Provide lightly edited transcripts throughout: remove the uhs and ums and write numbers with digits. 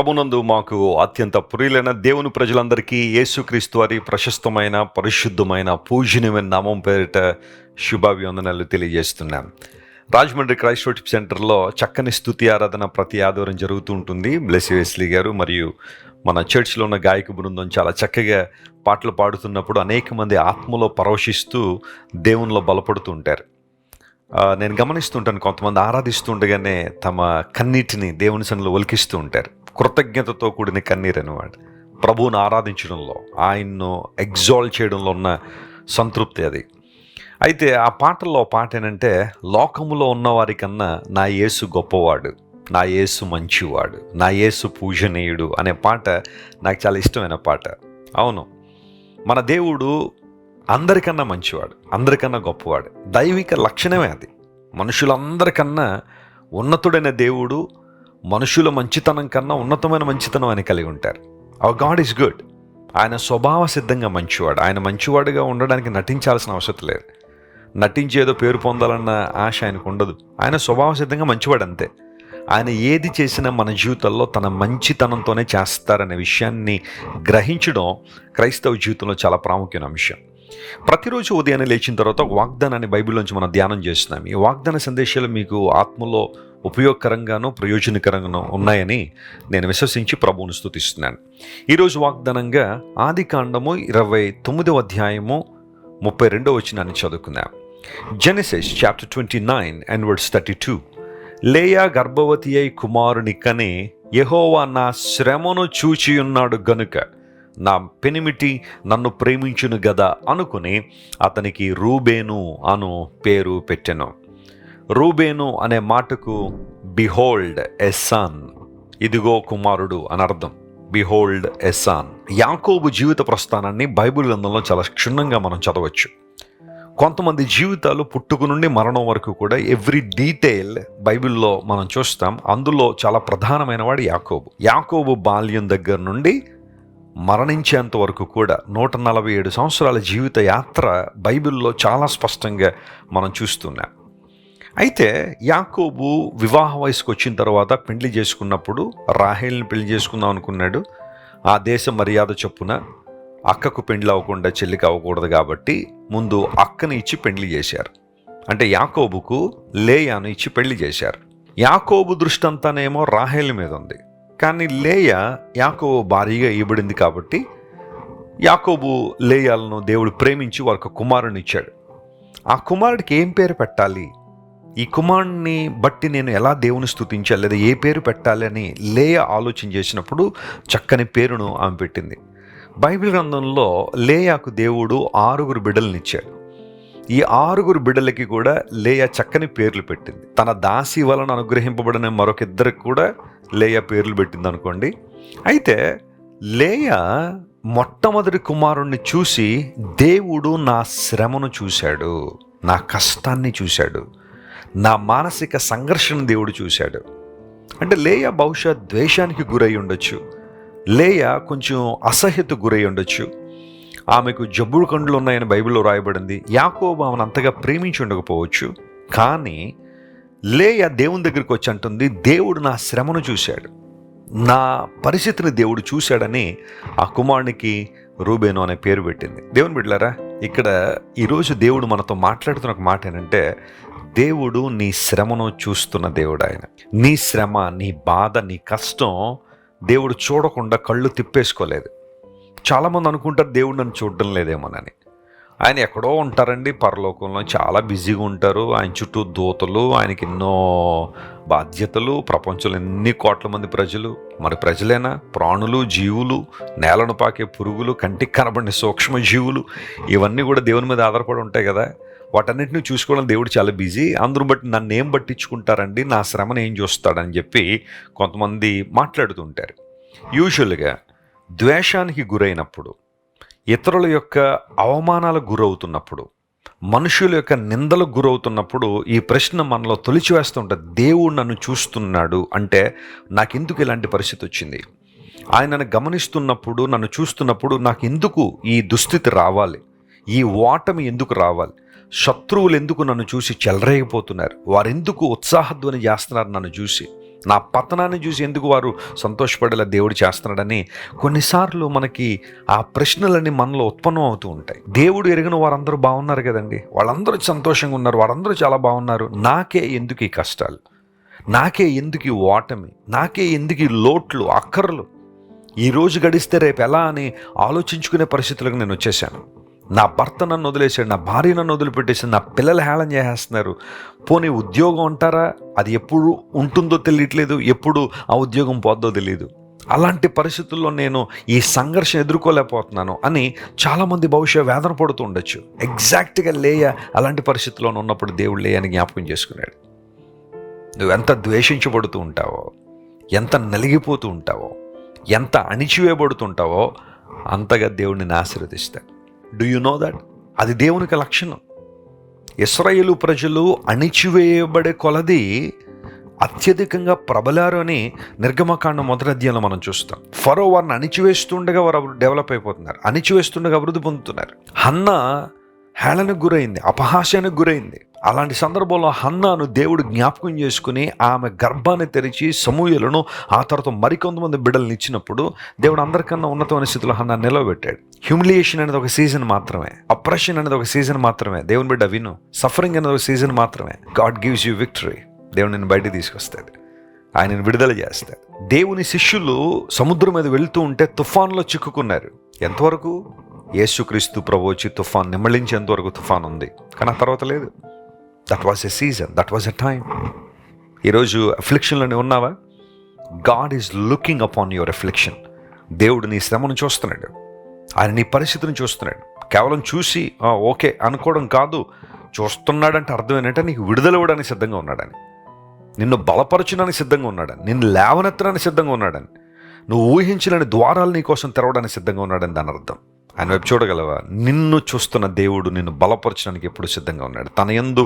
ప్రభునందు మాకు అత్యంత ప్రియులైన దేవుని ప్రజలందరికీ యేసుక్రీస్తు వారి ప్రశస్తమైన పరిశుద్ధమైన పూజనీయమైన నామం పేరిట శుభాభివందనాలు తెలియజేస్తున్నాం. రాజమండ్రి క్రైస్ట్ వర్షిప్ సెంటర్లో చక్కని స్తుతి ఆరాధన ప్రతి ఆదివారం జరుగుతూ ఉంటుంది. బ్లెస్సీ వెస్లీ గారు మరియు మన చర్చ్లో ఉన్న గాయక బృందం చాలా చక్కగా పాటలు పాడుతున్నప్పుడు అనేక మంది ఆత్మలో పరవశిస్తూ దేవునిలో బలపడుతూ ఉంటారు. నేను గమనిస్తుంటాను, కొంతమంది ఆరాధిస్తుండగానే తమ కన్నీటిని దేవుని సన్నిధిలో ఒలికిస్తూ ఉంటారు. కృతజ్ఞతతో కూడిన కన్నీరు అన్నమాట. ప్రభువును ఆరాధించడంలో, ఆయన్ను ఎగ్జాల్ట్ చేయడంలో ఉన్న సంతృప్తి అది. అయితే ఆ పాటల్లో పాట ఏంటంటే, లోకములో ఉన్న వారికన్నా నా యేసు గొప్పవాడు, నా యేసు మంచివాడు, నా యేసు పూజనీయుడు అనే పాట నాకు చాలా ఇష్టమైన పాట. అవును, మన దేవుడు అందరికన్నా మంచివాడు, అందరికన్నా గొప్పవాడు. దైవిక లక్షణమే అది. మనుషులందరికన్నా ఉన్నతుడైన దేవుడు మనుషుల మంచితనం కన్నా ఉన్నతమైన మంచితనం అని కలిగి ఉంటారు. Hour God is good. ఆయన స్వభావ సిద్ధంగా మంచివాడు. ఆయన మంచివాడుగా ఉండడానికి నటించాల్సిన అవసరం లేదు. నటించేదో పేరు పొందాలన్న ఆశ ఆయనకు ఉండదు. ఆయన స్వభావ సిద్ధంగా మంచివాడు అంతే. ఆయన ఏది చేసినా మన జీవితంలో తన మంచితనంతోనే చేస్తారనే విషయాన్ని గ్రహించడం క్రైస్తవ జీవితంలో చాలా ప్రాముఖ్యమైన అంశం. ప్రతిరోజు ఉదయాన్నే లేచిన తర్వాత ఒక వాగ్దానాన్ని బైబిల్లోంచి మనం ధ్యానం చేస్తున్నాం. ఈ వాగ్దాన సందేశాలు మీకు ఆత్మలో ఉపయోగకరంగానూ ప్రయోజనకరంగానూ ఉన్నాయని నేను విశ్వసించి ప్రభువును స్తుతిస్తున్నాను. ఈరోజు వాగ్దానంగా ఆదికాండము 29వ అధ్యాయము 32వ వచనాన్ని చదువుకుందాం. Genesis chapter 29 and verse 32. లేయా గర్భవతి అయి కుమారుని కని, యెహోవా నా శ్రమను చూచియున్నాడు గనుక నా పెనిమిటి నన్ను ప్రేమించును గదా అనుకుని అతనికి రూబేను అను పేరు పెట్టెను. రూబేను అనే మాటకు బిహోల్డ్ ఎ సన్, ఇదిగో కుమారుడు అని అర్థం. బిహోల్డ్ ఎ సన్. యాకోబు జీవిత ప్రస్థానాన్ని బైబిల్ గ్రంథంలో చాలా క్షుణ్ణంగా మనం చదవచ్చు. కొంతమంది జీవితాలు పుట్టుక నుండి మరణం వరకు కూడా ఎవ్రీ డీటెయిల్ బైబిల్లో మనం చూస్తాం. అందులో చాలా ప్రధానమైన వాడు యాకోబు. యాకోబు బాల్యం దగ్గర నుండి మరణించేంత వరకు కూడా 147 సంవత్సరాల జీవిత యాత్ర బైబిల్లో చాలా స్పష్టంగా మనం చూస్తున్నాం. అయితే యాకోబు వివాహ వయసుకు వచ్చిన తర్వాత పెళ్లి చేసుకున్నప్పుడు రాహేల్ని పెళ్లి చేసుకుందాం అనుకున్నాడు. ఆ దేశ మర్యాద చొప్పున అక్కకు పెండ్లి అవ్వకుండా చెల్లికి అవ్వకూడదు కాబట్టి ముందు అక్కని ఇచ్చి పెళ్లి చేశారు. అంటే యాకోబుకు లేయాను ఇచ్చి పెళ్లి చేశారు. యాకోబు దృష్టి అంతానేమో రాహేల్ మీద ఉంది. కానీ లేయా యాకోబు భార్యగా ఇవ్వబడింది కాబట్టి యాకోబు లేయాలను దేవుడు ప్రేమించి వారికి కుమారుని ఇచ్చాడు. ఆ కుమారుడికి ఏం పేరు పెట్టాలి, ఈ కుమారుడిని బట్టి నేను ఎలా దేవుని స్తుతించాలి, లేదా ఏ పేరు పెట్టాలి అని లేయా ఆలోచన చేసినప్పుడు చక్కని పేరును ఆమె పెట్టింది. బైబిల్ గ్రంథంలో లేయాకు దేవుడు 6 బిడ్డలను ఇచ్చాడు. ఈ 6 బిడ్డలకి కూడా లేయా చక్కని పేర్లు పెట్టింది. తన దాసి వలన అనుగ్రహింపబడిన మరొక ఇద్దరికి కూడా లేయా పేర్లు పెట్టింది అనుకోండి. అయితే లేయా మొట్టమొదటి కుమారుణ్ణి చూసి దేవుడు నా శ్రమను చూశాడు, నా కష్టాన్ని చూశాడు, నా మానసిక సంఘర్షణ దేవుడు చూశాడు. అంటే లేయా బహుశా ద్వేషానికి గురై ఉండొచ్చు, లేయా కొంచెం అసహ్యత గురై ఉండొచ్చు, ఆమెకు జబ్బుడు కండ్లు ఉన్నాయని బైబిల్లో రాయబడింది. యాకోబు ఆమెను అంతగా ప్రేమించి ఉండకపోవచ్చు. కానీ లేయా దేవుని దగ్గరికి వచ్చి అంటుంది, దేవుడు నా శ్రమను చూశాడు, నా పరిస్థితిని దేవుడు చూశాడని ఆ కుమారునికి రూబేను అనే పేరు పెట్టింది. దేవుని బిడ్డలారా, ఇక్కడ ఈరోజు దేవుడు మనతో మాట్లాడుతున్న ఒక మాట ఏంటంటే, దేవుడు నీ శ్రమను చూస్తున్న దేవుడు. ఆయన నీ శ్రమ, నీ బాధ, నీ కష్టం దేవుడు చూడకుండా కళ్ళు తిప్పేసుకోలేదు. చాలామంది అనుకుంటారు దేవుడు నన్ను చూడడం లేదేమోనని. ఆయన ఎక్కడో ఉంటారండి పరలోకంలో, చాలా బిజీగా ఉంటారు. ఆయన చుట్టూ దూతలు, ఆయనకి ఎన్నో బాధ్యతలు, ప్రపంచంలో ఎన్ని కోట్ల మంది ప్రజలు. మరి ప్రజలేనా? ప్రాణులు, జీవులు, నేలను పాకే పురుగులు, కంటికి కనబడిన సూక్ష్మ జీవులు, ఇవన్నీ కూడా దేవుని మీద ఆధారపడి ఉంటాయి కదా. వాటన్నిటిని చూసుకోవడం దేవుడు చాలా బిజీ. అందరూ బట్టి నన్ను ఏం పట్టించుకుంటారండి, నా శ్రమను ఏం చూస్తాడని చెప్పి కొంతమంది మాట్లాడుతుంటారు. యూజువల్గా ద్వేషానికి గురైనప్పుడు, ఇతరుల యొక్క అవమానాలకు గురవుతున్నప్పుడు, మనుషుల యొక్క నిందలకు గురవుతున్నప్పుడు ఈ ప్రశ్న మనలో తొలిచివేస్తుంటుంది, దేవుడు నన్ను చూస్తున్నాడు అంటే నాకెందుకు ఇలాంటి పరిస్థితి వచ్చింది, ఆయన నన్ను గమనిస్తున్నప్పుడు, నన్ను చూస్తున్నప్పుడు నాకు ఎందుకు ఈ దుస్థితి రావాలి, ఈ ఓటమి ఎందుకు రావాలి, శత్రువులు ఎందుకు నన్ను చూసి చెలరేగిపోతున్నారు, వారెందుకు ఉత్సాహధ్వని చేస్తున్నారు నన్ను చూసి, నా పతనాన్ని చూసి ఎందుకు వారు సంతోషపడేలా దేవుడు చేస్తున్నాడని కొన్నిసార్లు మనకి ఆ ప్రశ్నలన్నీ మనలో ఉత్పన్నం అవుతూ ఉంటాయి. దేవుడు ఎరిగిన వారందరూ బాగున్నారు కదండి, వాళ్ళందరూ సంతోషంగా ఉన్నారు, వారందరూ చాలా బాగున్నారు, నాకే ఎందుకు ఈ కష్టాలు, నాకే ఎందుకు ఈ ఓటమి, నాకే ఎందుకు ఈ లోట్లు అక్కర్లు, ఈ రోజు గడిస్తే రేపు ఎలా అని ఆలోచించుకునే పరిస్థితులకు నేను వచ్చేసాను. నా భర్త నన్ను వదిలేసాడు, నా భార్య నన్ను వదిలిపెట్టేసాడు, నా పిల్లలు హేళన చేసేస్తున్నారు, పోనీ ఉద్యోగం అంటారా, అది ఎప్పుడు ఉంటుందో తెలియట్లేదు, ఎప్పుడు ఆ ఉద్యోగం పోద్దో తెలియదు, అలాంటి పరిస్థితుల్లో నేను ఈ సంఘర్షణ ఎదుర్కోలేకపోతున్నాను అని చాలామంది బహుశా వేదన పడుతూ ఉండొచ్చు. ఎగ్జాక్ట్గా లేయా అలాంటి పరిస్థితుల్లో ఉన్నప్పుడు దేవుడు లేయని జ్ఞాపకం చేసుకున్నాడు. నువ్వు ఎంత ద్వేషించబడుతూ ఉంటావో, ఎంత నలిగిపోతూ ఉంటావో, ఎంత అణిచివేయబడుతుంటావో అంతగా దేవుడిని ఆశీర్వదిస్తాడు. Do you know that? అది దేవునికి లక్షణం. ఇశ్రాయేలు ప్రజలు అణిచివేయబడే కొలది అత్యధికంగా ప్రబలారు అని నిర్గమకాండం 1వ అధ్యాయంలో మనం చూస్తాం. ఫరో వారిని అణిచివేస్తుండగా వారు డెవలప్ అయిపోతున్నారు, అణిచివేస్తుండగా అభివృద్ధి పొందుతున్నారు. హన్నా హేళనకు గురైంది, అపహాస్యానికి గురైంది. అలాంటి సందర్భంలో హన్నాను దేవుడు జ్ఞాపకం చేసుకుని ఆమె గర్భాన్ని తెరిచి సమూయేలును ఆ తర్వాత మరికొంతమంది బిడ్డలను ఇచ్చినప్పుడు దేవుడు అందరికన్నా ఉన్నతమైన స్థితిలో హన్నా నిలవబెట్టాడు. హ్యూమిలియేషన్ అనేది ఒక సీజన్ మాత్రమే, అప్రెషన్ అనేది ఒక సీజన్ మాత్రమే. దేవుని బిడ్డ విను, సఫరింగ్ అనేది ఒక సీజన్ మాత్రమే. God gives you victory. దేవుడు నిన్ను బయటికి తీసుకొస్తాడు, ఆయనను విడుదల చేస్తాడు. దేవుని శిష్యులు సముద్రం మీద వెళ్తూ ఉంటే తుఫాన్లో చిక్కుకున్నారు. ఎంతవరకు? యేసుక్రీస్తు ప్రభు వచ్చి తుఫాన్ నిమ్మళించేంతవరకు తుఫాన్ ఉంది, కానీ ఆ తర్వాత లేదు. That was a season, that was a time. ఈరోజు అఫ్లిక్షన్లోనే ఉన్నావా? God is looking upon your affliction. దేవుడు నీ శ్రమను చూస్తున్నాడు, ఆయన నీ పరిస్థితిని చూస్తున్నాడు. కేవలం చూసి ఓకే అనుకోవడం కాదు, చూస్తున్నాడంటే అర్థం ఏంటంటే నీకు విడుదల ఇవ్వడానికి సిద్ధంగా ఉన్నాడని, నిన్ను బలపరచడానికి సిద్ధంగా ఉన్నాడని, నిన్ను లేవనెత్తడానికి సిద్ధంగా ఉన్నాడని, నువ్వు ఊహించలేని ద్వారాలు నీ కోసం తెరవడానికి సిద్ధంగా ఉన్నాడని దాని అర్థం. ఆయన వైపు చూడగలవా? నిన్ను చూస్తున్న దేవుడు నిన్ను బలపరచడానికి ఎప్పుడు సిద్ధంగా ఉన్నాడు. తన యందు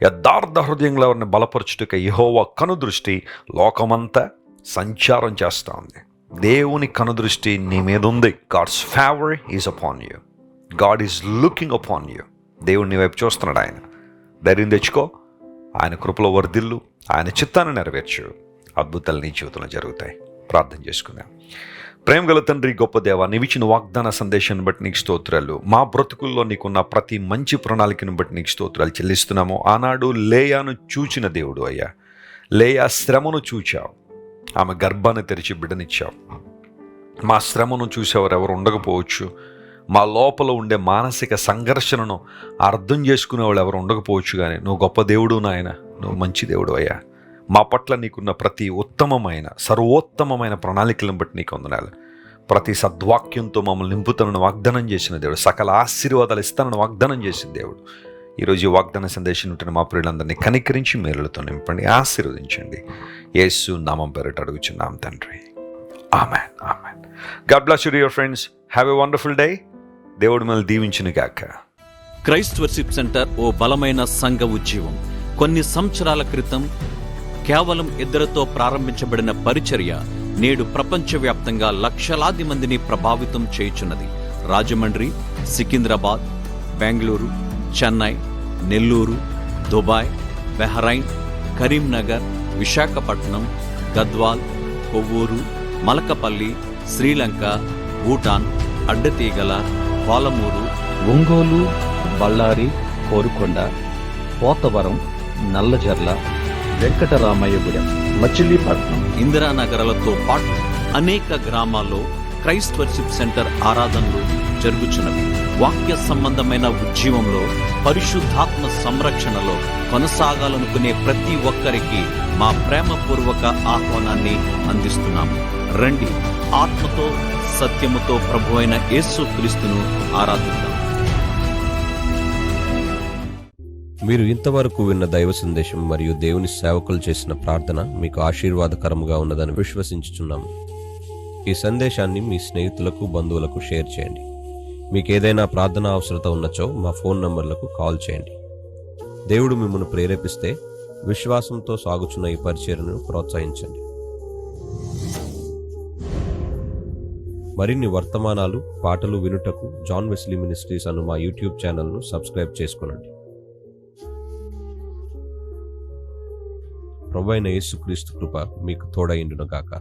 యథార్థ హృదయంలో ఎవరిని బలపరచుటక యెహోవా కనుదృష్టి లోకమంతా సంచారం చేస్తూ ఉంది. దేవుని కనుదృష్టి నీ మీద ఉంది. God's favour is upon you. God is looking upon you. దేవుడు నీ వైపు చూస్తున్నాడు. ఆయన ధైర్యం తెచ్చుకో, ఆయన కృపలో వర్ధిల్లు, ఆయన చిత్తాన్ని నెరవేర్చు, అద్భుతాలు నీ జీవితంలో జరుగుతాయి. ప్రార్థన చేసుకుందాం. ప్రేమ గల తండ్రి, గొప్ప దేవ, నీవిచ్చిన వాగ్దాన సందేశాన్ని బట్టి నీకు స్తోత్రాలు. మా బ్రతుకుల్లో నీకున్న ప్రతి మంచి ప్రణాళికను బట్టి నీకు స్తోత్రాలు చెల్లిస్తున్నాము. ఆనాడు లేయాను చూచిన దేవుడు అయ్యా, లేయా శ్రమను చూచావు, ఆమె గర్భాన్ని తెరిచి బిడ్డనిచ్చావు. మా శ్రమను చూసేవారు ఎవరు ఉండకపోవచ్చు, మా లోపల ఉండే మానసిక సంఘర్షణను అర్థం చేసుకునే వాళ్ళు ఎవరు ఉండకపోవచ్చు, కానీ నువ్వు గొప్ప దేవుడు నాయన, నువ్వు మంచి దేవుడు అయ్యా. మా పట్ల నీకున్న ప్రతి ఉత్తమమైన సర్వోత్తమమైన ప్రణాళికలను బట్టి నీకు వందనాలు. ప్రతి సద్వాక్యంతో మమ్మల్ని నింపుతానని వాగ్దానం చేసిన దేవుడు, సకల ఆశీర్వాదాలు ఇస్తానని వాగ్దానం చేసిన దేవుడు, ఈరోజు ఈ వాగ్దాన సందేశం ఉంటున్న మా ప్రియులందరినీ కనికరించి మేలులతో నింపండి, ఆశీర్వదించండి. యేసు నామం పేరిట అడుగుచున్నాం తండ్రి, amen, amen. God bless you dear friends. Have a wonderful day. దేవుడు మిమ్మల్ని దీవించును గాక. క్రైస్ట్ వర్షిప్ సెంటర్ ఓ బలమైన సంఘ ఉద్యమం. కొన్ని సంవత్సరాల క్రితం కేవలం 2 ప్రారంభించబడిన పరిచర్య నేడు ప్రపంచవ్యాప్తంగా లక్షలాది మందిని ప్రభావితం చేయుచున్నది. రాజమండ్రి, సికింద్రాబాద్, బెంగళూరు, చెన్నై, నెల్లూరు, దుబాయ్, బహ్రైన్, కరీంనగర్, విశాఖపట్నం, గద్వాల్, కొవ్వూరు, మలకపల్లి, శ్రీలంక, భూటాన్, అడ్డతీగల, పాలమూరు, ఒంగోలు, బళ్ళారి, కోరుకొండ, పోతవరం, నల్లజర్ల, వెంకటరామయ్యగూడెం, మచిలీపట్నం, ఇందిరానగర్లతో పాటు అనేక గ్రామాల్లో క్రైస్ట్ వర్షిప్ సెంటర్ ఆరాధనలు జరుగుచున్నవి. వాక్య సంబంధమైన ఉద్యమంలో, పరిశుద్ధాత్మ సంరక్షణలో కొనసాగాలనుకునే ప్రతి ఒక్కరికి మా ప్రేమపూర్వక ఆహ్వానాన్ని అందిస్తున్నాము. రండి, ఆత్మతో సత్యముతో ప్రభువైన యేసుక్రీస్తును ఆరాధిద్దాం. మీరు ఇంతవరకు విన్న దైవ సందేశం మరియు దేవుని సేవకులు చేసిన ప్రార్థన మీకు ఆశీర్వాదకరముగా ఉన్నదని విశ్వసించుచున్నాము. ఈ సందేశాన్ని మీ స్నేహితులకు, బంధువులకు షేర్ చేయండి. మీకు ఏదైనా ప్రార్థన అవసరత ఉన్నచో మా ఫోన్ నంబర్లకు కాల్ చేయండి. దేవుడు మిమ్మల్ని ప్రేరేపిస్తే విశ్వాసంతో సాగుచున్న ఈ పరిచర్యను ప్రోత్సహించండి. మరిన్ని వర్తమానాలు, పాటలు వినుటకు జాన్ వెస్లీ మినిస్ట్రీస్ అను మా యూట్యూబ్ ఛానల్ను సబ్స్క్రైబ్ చేసుకొనండి. ప్రభువైన యేసుక్రీస్తు కృప మీకు తోడైండును గాక.